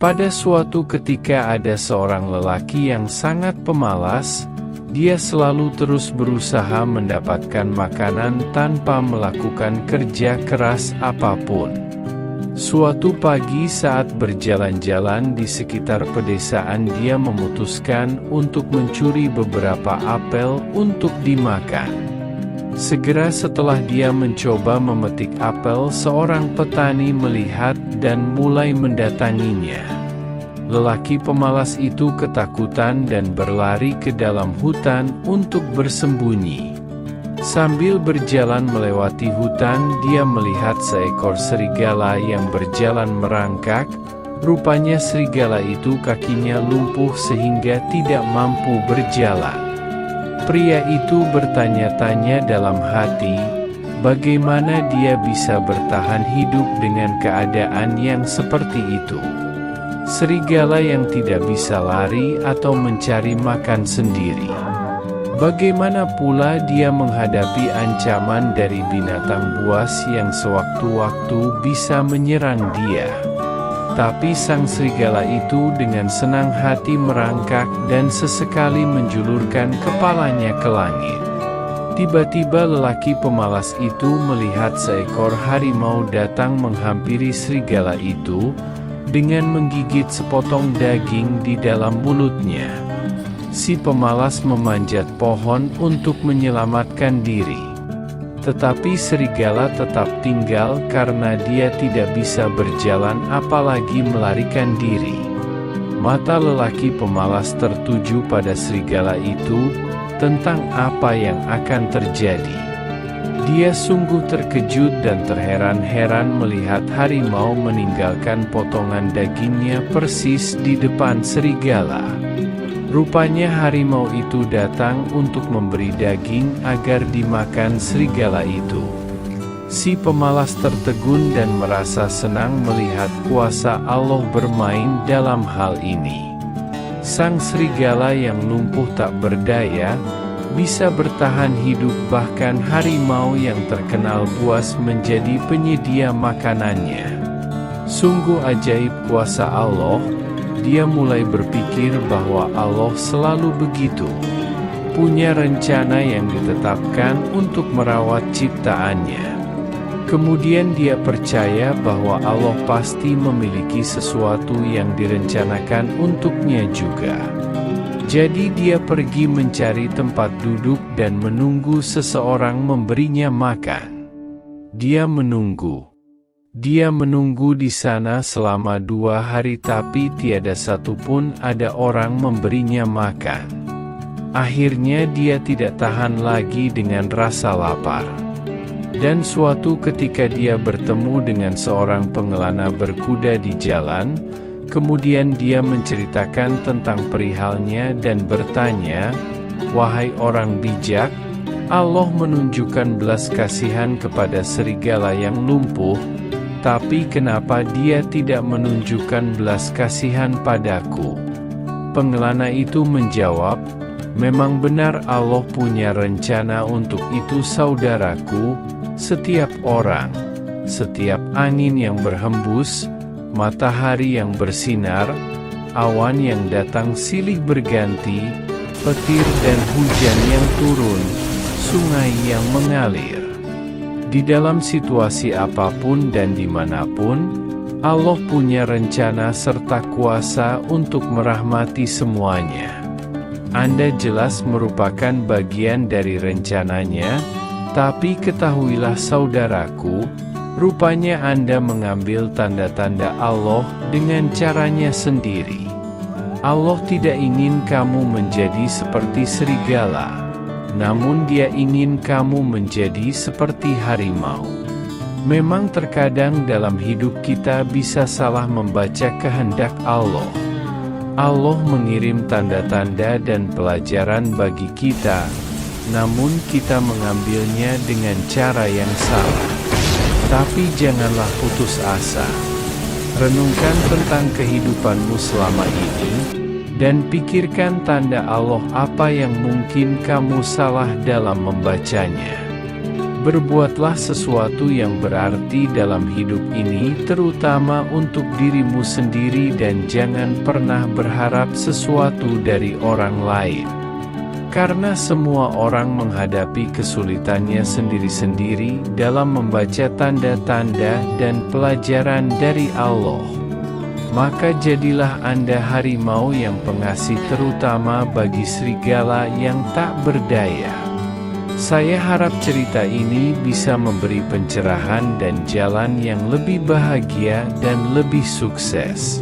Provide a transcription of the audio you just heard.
Pada suatu ketika ada seorang lelaki yang sangat pemalas. Dia selalu terus berusaha mendapatkan makanan tanpa melakukan kerja keras apapun. Suatu pagi saat berjalan-jalan di sekitar pedesaan, dia memutuskan untuk mencuri beberapa apel untuk dimakan. Segera setelah dia mencoba memetik apel, seorang petani melihat dan mulai mendatanginya. Lelaki pemalas itu ketakutan dan berlari ke dalam hutan untuk bersembunyi. Sambil berjalan melewati hutan, dia melihat seekor serigala yang berjalan merangkak. Rupanya serigala itu kakinya lumpuh sehingga tidak mampu berjalan. Pria itu bertanya-tanya dalam hati, bagaimana dia bisa bertahan hidup dengan keadaan yang seperti itu. Serigala yang tidak bisa lari atau mencari makan sendiri. Bagaimana pula dia menghadapi ancaman dari binatang buas yang sewaktu-waktu bisa menyerang dia? Tapi sang serigala itu dengan senang hati merangkak dan sesekali menjulurkan kepalanya ke langit. Tiba-tiba lelaki pemalas itu melihat seekor harimau datang menghampiri serigala itu dengan menggigit sepotong daging di dalam mulutnya. Si pemalas memanjat pohon untuk menyelamatkan diri. Tetapi serigala tetap tinggal karena dia tidak bisa berjalan apalagi melarikan diri. Mata lelaki pemalas tertuju pada serigala itu, tentang apa yang akan terjadi. Dia sungguh terkejut dan terheran-heran melihat harimau meninggalkan potongan dagingnya persis di depan serigala. Rupanya harimau itu datang untuk memberi daging agar dimakan serigala itu. Si pemalas tertegun dan merasa senang melihat kuasa Allah bermain dalam hal ini. Sang serigala yang lumpuh tak berdaya bisa bertahan hidup, bahkan harimau yang terkenal buas menjadi penyedia makanannya. Sungguh ajaib kuasa Allah. Dia mulai berpikir bahwa Allah selalu begitu, punya rencana yang ditetapkan untuk merawat ciptaannya. Kemudian dia percaya bahwa Allah pasti memiliki sesuatu yang direncanakan untuknya juga. Jadi dia pergi mencari tempat duduk dan menunggu seseorang memberinya makan. Dia menunggu di sana selama 2 hari, tapi tiada satupun ada orang memberinya makan. Akhirnya dia tidak tahan lagi dengan rasa lapar. Dan suatu ketika dia bertemu dengan seorang pengelana berkuda di jalan. Kemudian dia menceritakan tentang perihalnya dan bertanya, "Wahai orang bijak, Allah menunjukkan belas kasihan kepada serigala yang lumpuh, tapi kenapa Dia tidak menunjukkan belas kasihan padaku?" Pengelana itu menjawab, "Memang benar Allah punya rencana untuk itu saudaraku. Setiap orang, setiap angin yang berhembus, matahari yang bersinar, awan yang datang silih berganti, petir dan hujan yang turun, sungai yang mengalir. Di dalam situasi apapun dan dimanapun, Allah punya rencana serta kuasa untuk merahmati semuanya. Anda jelas merupakan bagian dari rencananya, tapi ketahuilah saudaraku, rupanya Anda mengambil tanda-tanda Allah dengan caranya sendiri. Allah tidak ingin kamu menjadi seperti serigala, namun Dia ingin kamu menjadi seperti harimau. Memang terkadang dalam hidup kita bisa salah membaca kehendak Allah. Allah mengirim tanda-tanda dan pelajaran bagi kita, namun kita mengambilnya dengan cara yang salah. Tapi janganlah putus asa. Renungkan tentang kehidupanmu selama ini, dan pikirkan tanda Allah apa yang mungkin kamu salah dalam membacanya. Berbuatlah sesuatu yang berarti dalam hidup ini, terutama untuk dirimu sendiri, dan jangan pernah berharap sesuatu dari orang lain. Karena semua orang menghadapi kesulitannya sendiri-sendiri dalam membaca tanda-tanda dan pelajaran dari Allah. Maka jadilah Anda harimau yang pengasih, terutama bagi serigala yang tak berdaya. Saya harap cerita ini bisa memberi pencerahan dan jalan yang lebih bahagia dan lebih sukses.